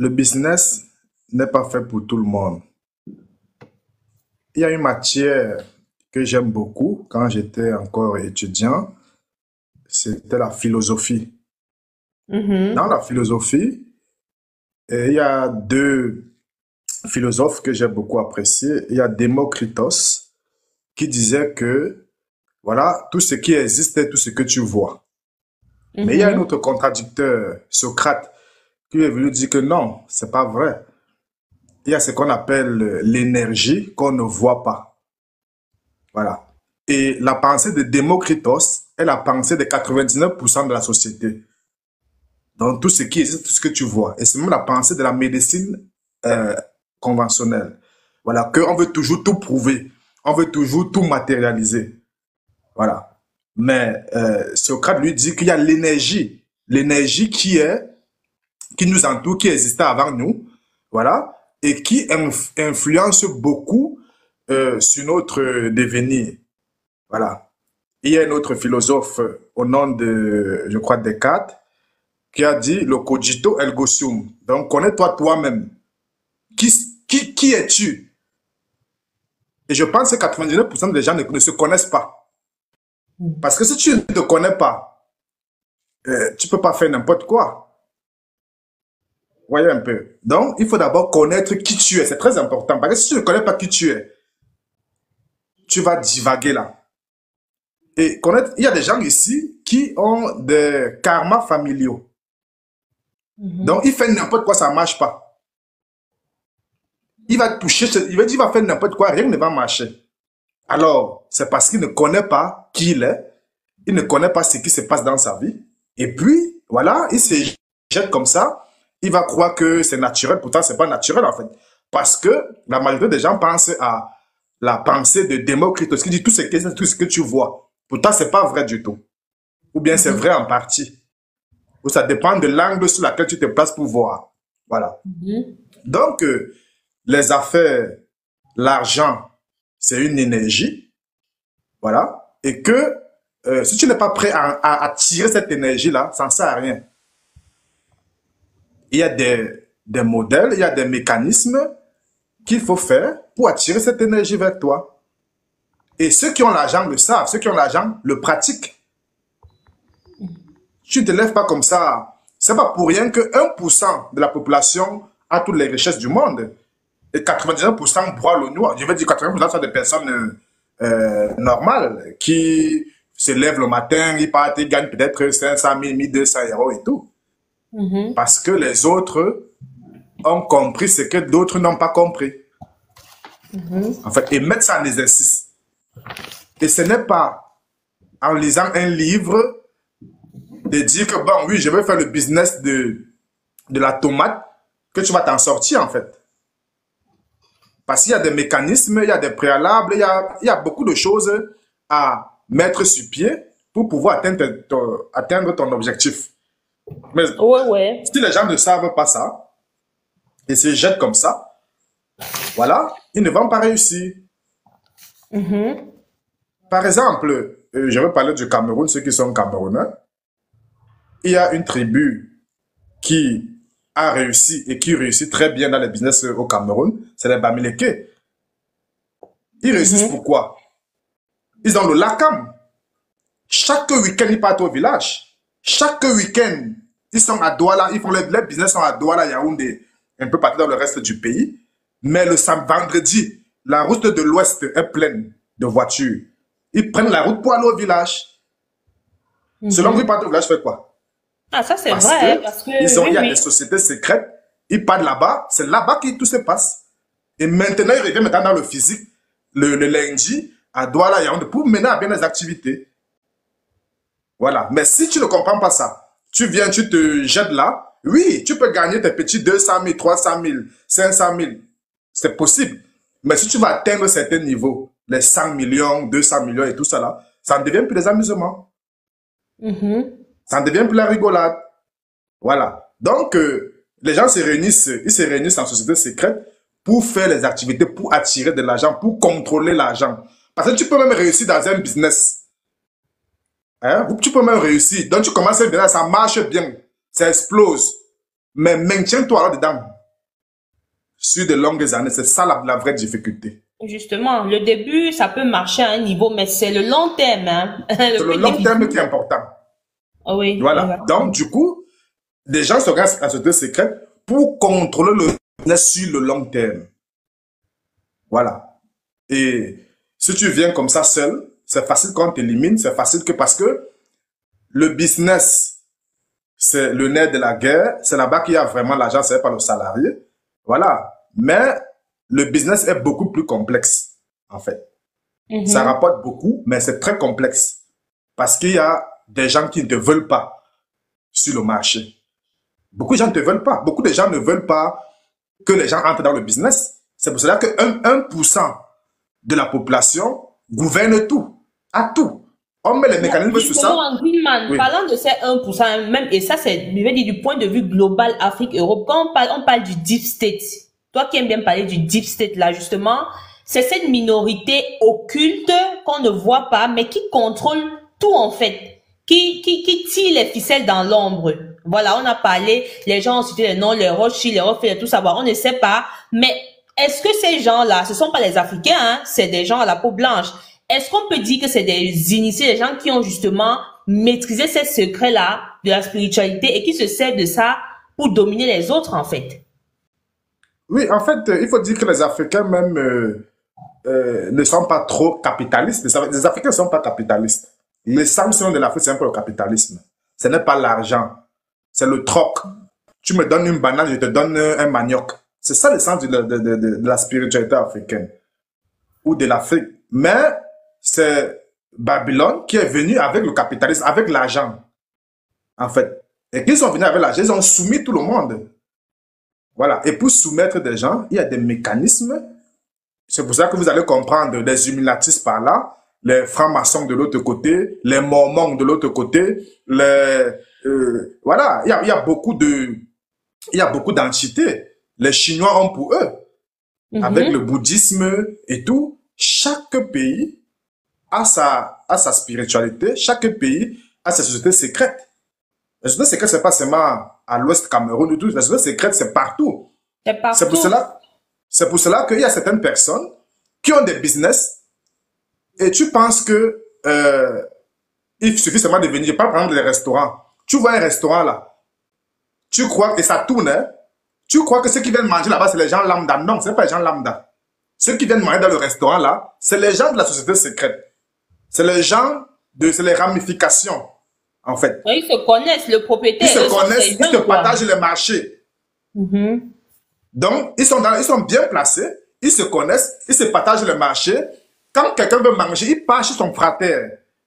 le business n'est pas fait pour tout le monde. Il y a une matière que j'aime beaucoup quand j'étais encore étudiant, c'était la philosophie. Dans Mhm. la philosophie, il y a deux philosophes que j'ai beaucoup appréciés. Il y a Démocritos qui disait que, voilà, tout ce qui existe est tout ce que tu vois. Mais il y a un Mhm. autre contradicteur, Socrate, qui est venu dire que non, c'est pas vrai. Il y a ce qu'on appelle l'énergie qu'on ne voit pas. Voilà. Et la pensée de Démocritos est la pensée de 99% de la société. Donc, tout ce qui existe, tout ce que tu vois. Et c'est même la pensée de la médecine euh, conventionnelle. Voilà, qu'on veut toujours tout prouver. On veut toujours tout matérialiser. Voilà. Mais Socrate lui dit qu'il y a l'énergie. L'énergie qui nous entoure, qui existait avant nous. Voilà. Et qui influence beaucoup sur notre devenir. Voilà. Il y a un autre philosophe au nom de, je crois, Descartes, qui a dit le cogito ergo sum. Donc, connais-toi toi-même. Qui, qui es-tu? Et je pense que 99% des gens ne se connaissent pas. Parce que si tu ne te connais pas, tu peux pas faire n'importe quoi. Voyez un peu. Donc, il faut d'abord connaître qui tu es. C'est très important. Parce que si tu ne connais pas qui tu es, tu vas divaguer là. Et connaître, il y a des gens ici qui ont des karmas familiaux. Donc, Mhm. il fait n'importe quoi, ça ne marche pas. Il va toucher, il va dire, il va faire n'importe quoi, rien ne va marcher. Alors, c'est parce qu'il ne connaît pas qui il est, il ne connaît pas ce qui se passe dans sa vie. Et puis, voilà, il se jette comme ça, il va croire que c'est naturel, pourtant c'est pas naturel en fait. Parce que la majorité des gens pensent à la pensée de Démocrite, qui dit tout ce que tu vois. Pourtant, c'est pas vrai du tout. Ou bien c'est Mhm. vrai en partie. Ou ça dépend de l'angle sur lequel tu te places pour voir. Voilà. Mhm. Donc, les affaires, l'argent, c'est une énergie. Voilà. Et que si tu n'es pas prêt à tirer cette énergie-là, ça ne sert à rien. Il y a des modèles, il y a des mécanismes qu'il faut faire pour attirer cette énergie vers toi. Et ceux qui ont l'argent le savent, ceux qui ont l'argent le pratiquent. Tu ne te lèves pas comme ça. C'est pas pour rien que 1% de la population a toutes les richesses du monde. Et 99% broient le noir. Je veux dire 80% sont des personnes normales qui se lèvent le matin, ils partent, ils gagnent peut-être 500 000, 1200 euros et tout. Mhm. Parce que les autres ont compris ce que d'autres n'ont pas compris. Mhm. En fait, et mettre ça en exercice. Et ce n'est pas en lisant un livre de dire que, bon, oui, je vais faire le business de la tomate que tu vas t'en sortir, en fait. Parce qu'il y a des mécanismes, il y a des préalables, il y a beaucoup de choses à mettre sur pied pour pouvoir atteindre ton objectif. Mais Ouais, ouais. si les gens ne savent pas ça et se jettent comme ça, voilà, ils ne vont pas réussir. Mhm. Par exemple, je vais parler du Cameroun, ceux qui sont camerounais. Il y a une tribu qui a réussi et qui réussit très bien dans le business au Cameroun, c'est les Bamileke. Ils réussissent Mhm. pourquoi? Ils ont le Lakam. Chaque week-end, ils partent au village. Chaque week-end, ils sont à Douala, ils font les business sont à Douala, Yaoundé, un peu partout dans le reste du pays. Mais le vendredi, la route de l'Ouest est pleine de voitures. Ils prennent la route pour aller au village. Selon vous, ils Mhm. partent au village, fait quoi? Ah, ça c'est Parce vrai, hein, que parce que il oui, y a des oui. sociétés secrètes, ils partent là-bas, c'est là-bas que tout se passe. Et maintenant, ils reviennent maintenant dans le physique, le lundi, à Douala, Yaoundé, pour mener à bien les activités. Voilà. Mais si tu ne comprends pas ça, tu viens, tu te jettes là, oui, tu peux gagner tes petits 200 000, 300 000, 500 000. C'est possible. Mais si tu vas atteindre certains niveaux, les 100 millions, 200 millions et tout ça là, ça ne devient plus des amusements. Mhm. Ça ne devient plus la rigolade. Voilà. Donc, les gens se réunissent, ils se réunissent en société secrète pour faire les activités, pour attirer de l'argent, pour contrôler l'argent. Parce que tu peux même réussir dans un business. Hein? Tu peux même réussir. Donc, tu commences bien, ça marche bien. Ça explose. Mais maintiens-toi là-dedans sur de longues années. C'est ça la vraie difficulté. Justement, le début, ça peut marcher à un niveau, mais c'est le long terme, hein, C'est le le plus long terme qui est difficile. important. Ah oui, Voilà. Donc, exactement. du coup, des gens se regardent à la société secrète pour contrôler le business sur le long terme. Voilà. Et si tu viens comme ça seul, c'est facile qu'on t'élimine, c'est facile que parce que le business, c'est le nerf de la guerre, c'est là-bas qu'il y a vraiment l'argent, c'est pas le salarié. Voilà. Mais le business est beaucoup plus complexe, en fait. Ça Mhm. rapporte beaucoup, mais c'est très complexe. Parce qu'il y a des gens qui ne te veulent pas sur le marché. Beaucoup de gens ne te veulent pas. Beaucoup de gens ne veulent pas que les gens entrent dans le business. C'est pour cela que 1% de la population gouverne tout, à tout. On met les Mais mécanismes sur ça. justement, Greenman, Oui. parlant de ces 1%, même, et ça, c'est, je vais dire, du point de vue global, Afrique, Europe, quand on parle du deep state, toi qui aimes bien parler du deep state, là, justement, c'est cette minorité occulte qu'on ne voit pas, mais qui contrôle tout, en fait, qui tire les ficelles dans l'ombre. Voilà, on a parlé, les gens ont cité les noms, les Rothschild, les Rockefeller, tout savoir, on ne sait pas, mais est-ce que ces gens-là, ce sont pas les Africains, hein, c'est des gens à la peau blanche. Est-ce qu'on peut dire que c'est des initiés, des gens qui ont justement maîtrisé ces secrets-là de la spiritualité et qui se servent de ça pour dominer les autres, en fait? Oui, en fait, il faut dire que les Africains même ne sont pas trop capitalistes. Les Africains ne sont pas capitalistes. L'essentiel de l'Afrique, c'est un peu le capitalisme. Ce n'est pas l'argent, c'est le troc. Tu me donnes une banane, je te donne un manioc. C'est ça l'essence de la spiritualité africaine ou de l'Afrique. Mais c'est Babylone qui est venu avec le capitalisme, avec l'argent, en fait. Et qu'ils sont venus avec l'argent, ils ont soumis tout le monde. Voilà. Et pour soumettre des gens, il y a des mécanismes. C'est pour ça que vous allez comprendre les Illuminatistes par là, les francs-maçons de l'autre côté, les mormons de l'autre côté, voilà. Il y a beaucoup d'entités. Les Chinois ont pour eux, avec le Mhm. bouddhisme et tout. Chaque pays a sa spiritualité. Chaque pays a sa société secrète. La société secrète, c'est pas seulement à l'ouest Cameroun et tout. La société secrète, c'est partout. C'est C'est pour partout. cela, c'est pour cela qu'il y a certaines personnes qui ont des business et tu penses que il suffit seulement de venir. Je parle par exemple des restaurants. Tu vois un restaurant là, tu crois que ça tourne, hein? Tu crois que ceux qui viennent manger là-bas, c'est les gens lambda. Non, ce n'est pas les gens lambda. Ceux qui viennent manger dans le restaurant là, c'est les gens de la société secrète. C'est les gens c'est les ramifications, en fait. Ouais, ils se connaissent, le Ils propriétaire, se eux sont connaissent, ses ils se gens, quoi. partagent les marchés. Mhm. Donc, ils sont bien placés, ils se connaissent, ils se partagent le marché. Quand quelqu'un veut manger, il part chez son frère.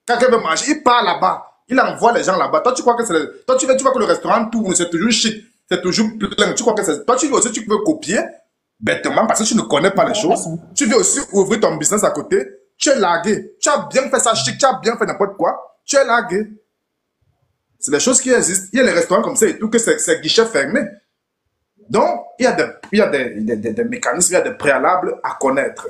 Quand quelqu'un veut manger, il part là-bas. Il envoie les gens là-bas. Toi, tu crois que toi, tu vois que le restaurant tourne, c'est toujours chic, c'est toujours plein. Tu crois que c'est, toi, tu veux aussi, tu veux copier, bêtement, parce que tu ne connais pas les choses. Tu veux aussi ouvrir ton business à côté. Tu es largué. Tu as bien fait ça chic, tu as bien fait n'importe quoi. Tu es largué. C'est des choses qui existent. Il y a les restaurants comme ça et tout, que c'est guichet fermé. Donc, il y a des mécanismes, il y a des préalables à connaître.